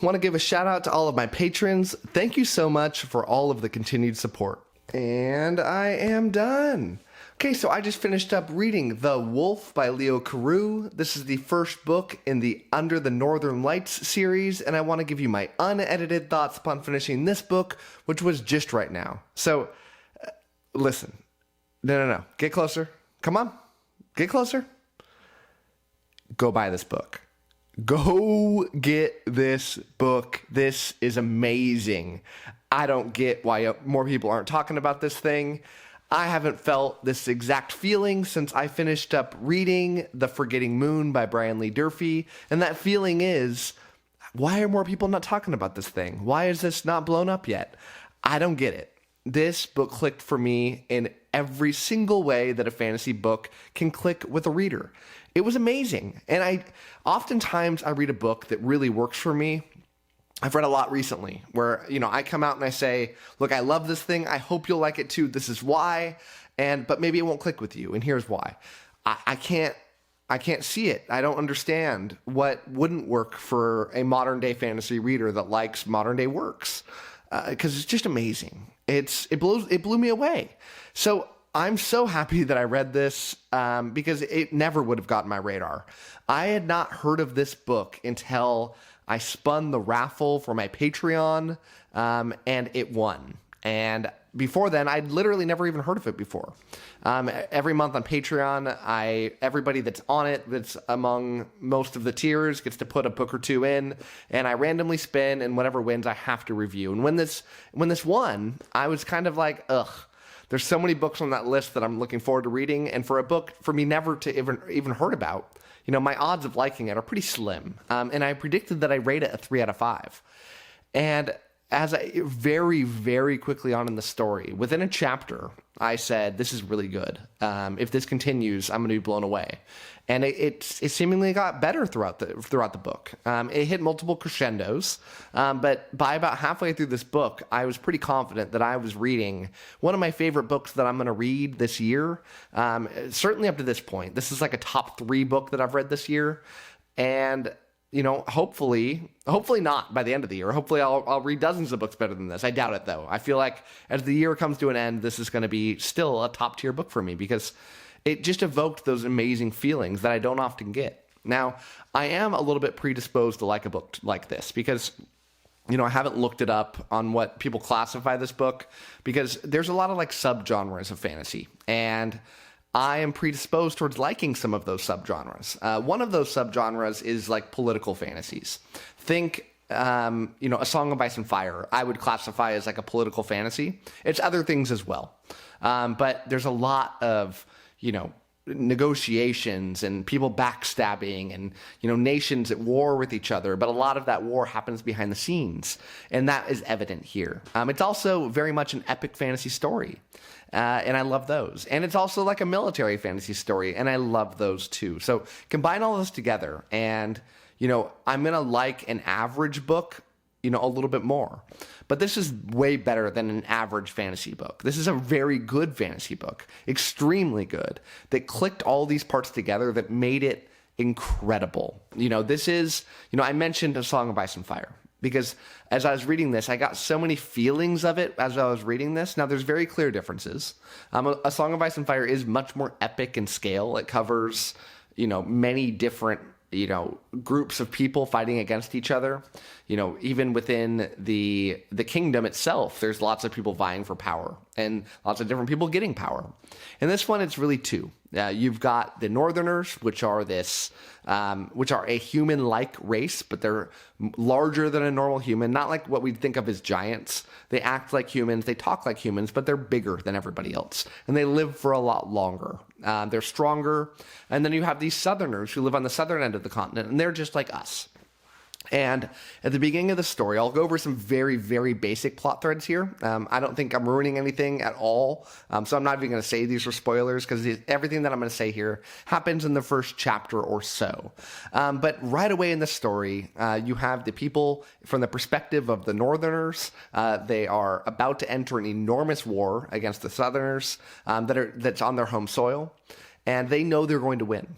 Want to give a shout out to all of my patrons. Thank you so much for all of the continued support. And I am done. Okay, so I just finished up reading The Wolf by Leo Carew. This is the first book in the Under the Northern Lights series, and I want to give you my unedited thoughts upon finishing this book, which was just right now. So, listen. No. Get closer. Come on. Get closer. Go buy this book. Go get this book. This is amazing. I don't get why more people aren't talking about this thing. I haven't felt this exact feeling since I finished up reading The Forgetting Moon by Brian Lee Durfee. And that feeling is, why are more people not talking about this thing? Why is this not blown up yet? I don't get it. This book clicked for me in every single way that a fantasy book can click with a reader. It was amazing. And oftentimes I read a book that really works for me. I've read a lot recently where, I come out and I say, look, I love this thing. I hope you'll like it too. This is why. But maybe it won't click with you. And here's why. I can't see it. I don't understand what wouldn't work for a modern day fantasy reader that likes modern day works. Because it's just amazing. It blew me away. So I'm so happy that I read this because it never would have gotten my radar. I had not heard of this book until I spun the raffle for my Patreon, and it won. And before then, I'd literally never even heard of it before. Every month on Patreon, everybody that's on it, that's among most of the tiers, gets to put a book or two in, and I randomly spin, and whatever wins, I have to review. And when this won, I was kind of like, ugh. There's so many books on that list that I'm looking forward to reading, and for a book for me never to even heard about, my odds of liking it are pretty slim. And I predicted that I rate it a 3 out of 5. And as I very, very quickly on in the story, within a chapter, I said, this is really good. If this continues, I'm going to be blown away. And it seemingly got better throughout the book. It hit multiple crescendos, but by about halfway through this book, I was pretty confident that I was reading one of my favorite books that I'm going to read this year. Certainly up to this point. This is like a top 3 book that I've read this year. And hopefully not by the end of the year. Hopefully I'll read dozens of books better than this. I doubt it, though. I feel like as the year comes to an end, this is going to be still a top-tier book for me because it just evoked those amazing feelings that I don't often get. Now, I am a little bit predisposed to like a book like this because, I haven't looked it up on what people classify this book because there's a lot of subgenres of fantasy, and I am predisposed towards liking some of those subgenres. One of those subgenres is political fantasies. Think, A Song of Ice and Fire, I would classify as a political fantasy. It's other things as well. But there's a lot of, negotiations and people backstabbing and, nations at war with each other. But a lot of that war happens behind the scenes. And that is evident here. It's also very much an epic fantasy story. And I love those. And it's also like a military fantasy story, and I love those too. So combine all those together, and, I'm going to like an average book, a little bit more. But this is way better than an average fantasy book. This is a very good fantasy book, extremely good, that clicked all these parts together that made it incredible. This is, I mentioned A Song of Ice and Fire. Because as I was reading this, I got so many feelings of it as I was reading this. Now, there's very clear differences. A Song of Ice and Fire is much more epic in scale. It covers, many different, groups of people fighting against each other. Even within the kingdom itself, there's lots of people vying for power and lots of different people getting power. In this one, it's really 2. You've got the Northerners, which are a human-like race, but they're larger than a normal human, not like what we'd think of as giants. They act like humans, they talk like humans, but they're bigger than everybody else, and they live for a lot longer. They're stronger, and then you have these Southerners who live on the southern end of the continent, and they're just like us. And at the beginning of the story, I'll go over some very, very basic plot threads here. I don't think I'm ruining anything at all, so I'm not even going to say these are spoilers because everything that I'm going to say here happens in the first chapter or so. But right away in the story, you have the people from the perspective of the Northerners. They are about to enter an enormous war against the Southerners that's on their home soil. and they know they're going to win.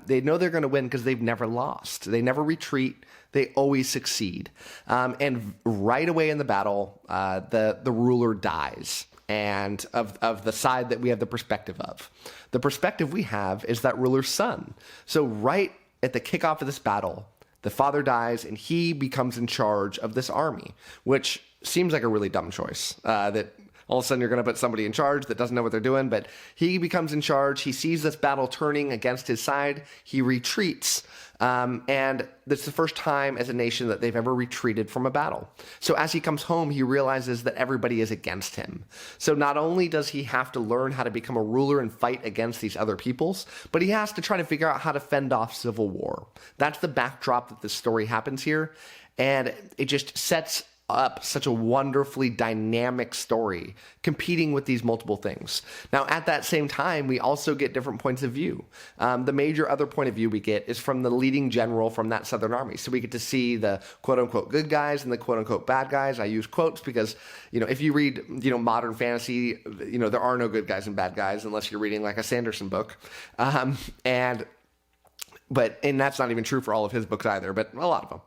They know they're going to win because they've never lost. They never retreat. They always succeed. And right away in the battle, the ruler dies, and of the side that we have the perspective of. The perspective we have is that ruler's son. So right at the kickoff of this battle, the father dies, and he becomes in charge of this army, which seems like a really dumb choice, that all of a sudden you're going to put somebody in charge that doesn't know what they're doing, but he becomes in charge. He sees this battle turning against his side. He retreats, and it's the first time as a nation that they've ever retreated from a battle. So as he comes home, he realizes that everybody is against him. So not only does he have to learn how to become a ruler and fight against these other peoples, but he has to try to figure out how to fend off civil war. That's the backdrop that this story happens here, and it just sets up such a wonderfully dynamic story, competing with these multiple things. Now, at that same time, we also get different points of view. The major other point of view we get is from the leading general from that Southern army. So we get to see the quote-unquote good guys and the quote-unquote bad guys. I use quotes because, if you read, modern fantasy, there are no good guys and bad guys unless you're reading like a Sanderson book. And that's not even true for all of his books either, but a lot of them.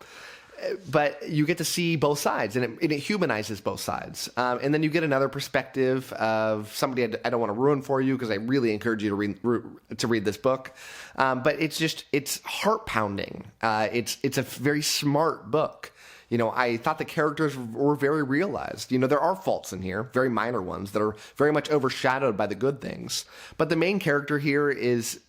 But you get to see both sides, and it humanizes both sides. And then you get another perspective of somebody I don't want to ruin for you because I really encourage you to read this book. But it's heart-pounding. It's a very smart book. I thought the characters were very realized. There are faults in here, very minor ones that are very much overshadowed by the good things. But the main character here is,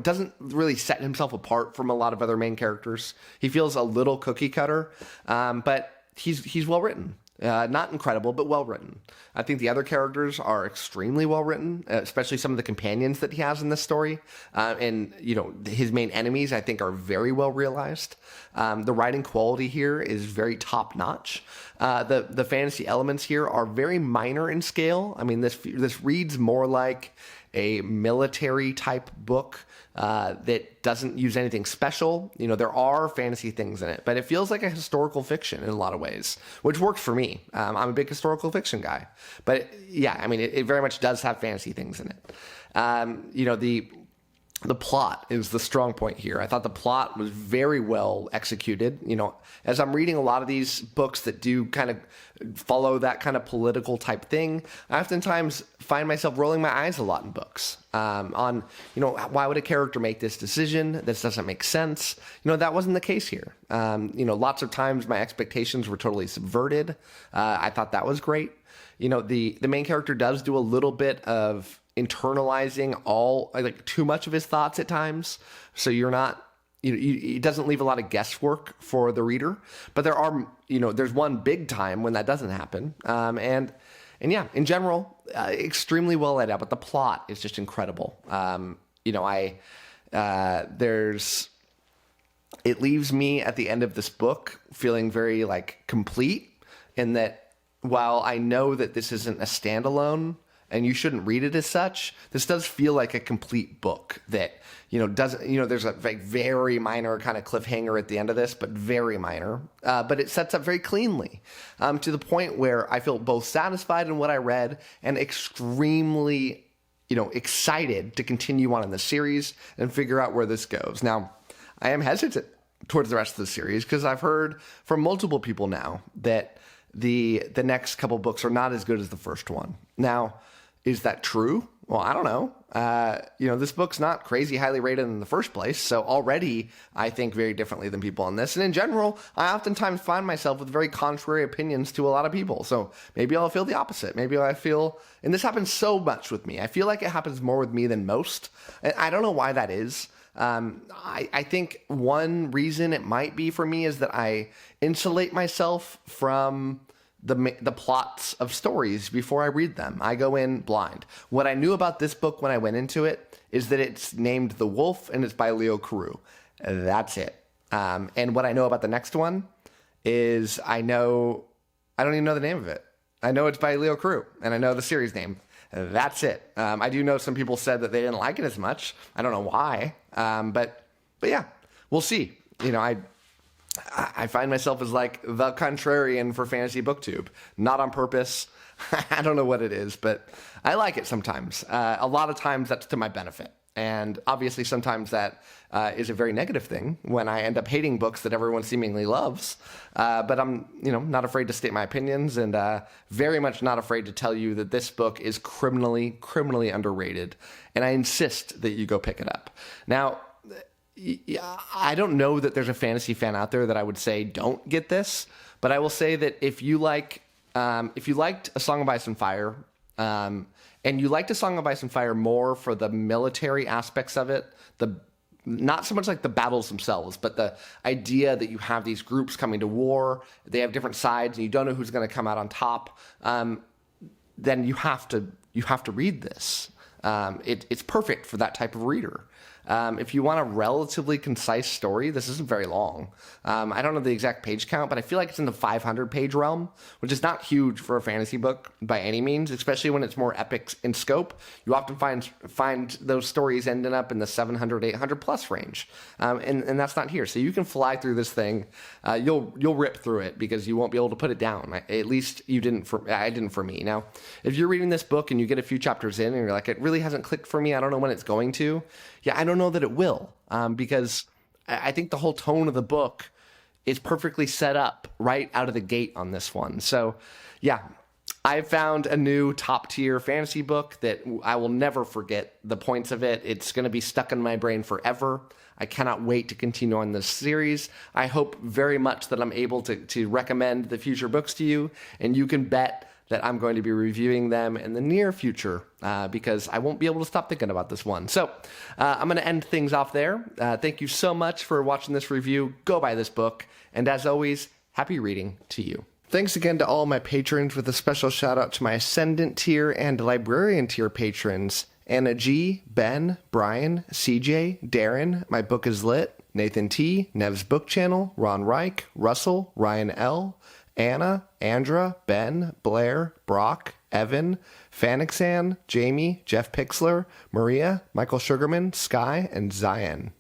doesn't really set himself apart from a lot of other main characters. He feels a little cookie cutter, but he's well written. Not incredible, but well written. I think the other characters are extremely well written, especially some of the companions that he has in this story. And his main enemies, I think, are very well realized. The writing quality here is very top notch. The fantasy elements here are very minor in scale. I mean, this reads more like a military type book that doesn't use anything special. There are fantasy things in it, but it feels like a historical fiction in a lot of ways, which works for me. I'm a big historical fiction guy, but it very much does have fantasy things in it. The plot is the strong point here. I thought the plot was very well executed. As I'm reading a lot of these books that do kind of follow that kind of political type thing, I oftentimes find myself rolling my eyes a lot in books on, why would a character make this decision? This doesn't make sense. That wasn't the case here. Lots of times my expectations were totally subverted. I thought that was great. The main character does do a little bit of internalizing too much of his thoughts at times. So you're not, it doesn't leave a lot of guesswork for the reader, but there's one big time when that doesn't happen. In general, extremely well laid out, but the plot is just incredible. It leaves me at the end of this book feeling very complete, in that while I know that this isn't a standalone, and you shouldn't read it as such, this does feel like a complete book that, there's a very minor kind of cliffhanger at the end of this, but very minor. But it sets up very cleanly to the point where I feel both satisfied in what I read and extremely, excited to continue on in the series and figure out where this goes. Now, I am hesitant towards the rest of the series because I've heard from multiple people now that the next couple books are not as good as the first one. Now, is that true? Well, I don't know. This book's not crazy highly rated in the first place, so already I think very differently than people on this. And in general, I oftentimes find myself with very contrary opinions to a lot of people. So maybe I'll feel the opposite. Maybe I feel, and this happens so much with me. I feel like it happens more with me than most. And I don't know why that is. I think one reason it might be for me is that I insulate myself from the plots of stories before I read them. I go in blind. What I knew about this book when I went into it is that it's named The Wolf and it's by Leo Carew. That's it. And what I know about the next one is I don't even know the name of it. I know it's by Leo Carew and I know the series name. That's it. I do know some people said that they didn't like it as much. I don't know why. But yeah, we'll see. I find myself as the contrarian for fantasy booktube, not on purpose. I don't know what it is, but I like it sometimes. A lot of times that's to my benefit. And obviously sometimes that is a very negative thing when I end up hating books that everyone seemingly loves. But I'm, not afraid to state my opinions, and very much not afraid to tell you that this book is criminally underrated. And I insist that you go pick it up. Now, I don't know that there's a fantasy fan out there that I would say don't get this, but I will say that if you liked A Song of Ice and Fire, and you liked A Song of Ice and Fire more for the military aspects of it, not so much like the battles themselves, but the idea that you have these groups coming to war, they have different sides, and you don't know who's going to come out on top, then you have to read this. It's perfect for that type of reader. If you want a relatively concise story, this isn't very long. I don't know the exact page count, but I feel like it's in the 500-page realm, which is not huge for a fantasy book by any means, especially when it's more epic in scope. You often find those stories ending up in the 700, 800 plus range, and that's not here. So you can fly through this thing. You'll rip through it because you won't be able to put it down. At least I didn't for me. Now, if you're reading this book and you get a few chapters in and you're like, it really hasn't clicked for me, I don't know when it's going to. Yeah, I don't know that it will, because I think the whole tone of the book is perfectly set up right out of the gate on this one. So, yeah, I found a new top-tier fantasy book that I will never forget the points of it. It's going to be stuck in my brain forever. I cannot wait to continue on this series. I hope very much that I'm able to recommend the future books to you, and you can bet that I'm going to be reviewing them in the near future because I won't be able to stop thinking about this one. So I'm going to end things off there. Thank you so much for watching this review. Go buy this book. And as always, happy reading to you. Thanks again to all my patrons, with a special shout out to my Ascendant tier and Librarian tier patrons: Anna G, Ben, Brian, CJ, Darren, My Book is Lit, Nathan T, Nev's Book Channel, Ron Reich, Russell, Ryan L, Anna, Andra, Ben, Blair, Brock, Evan, Fanixan, Jamie, Jeff Pixler, Maria, Michael Sugarman, Sky, and Zion.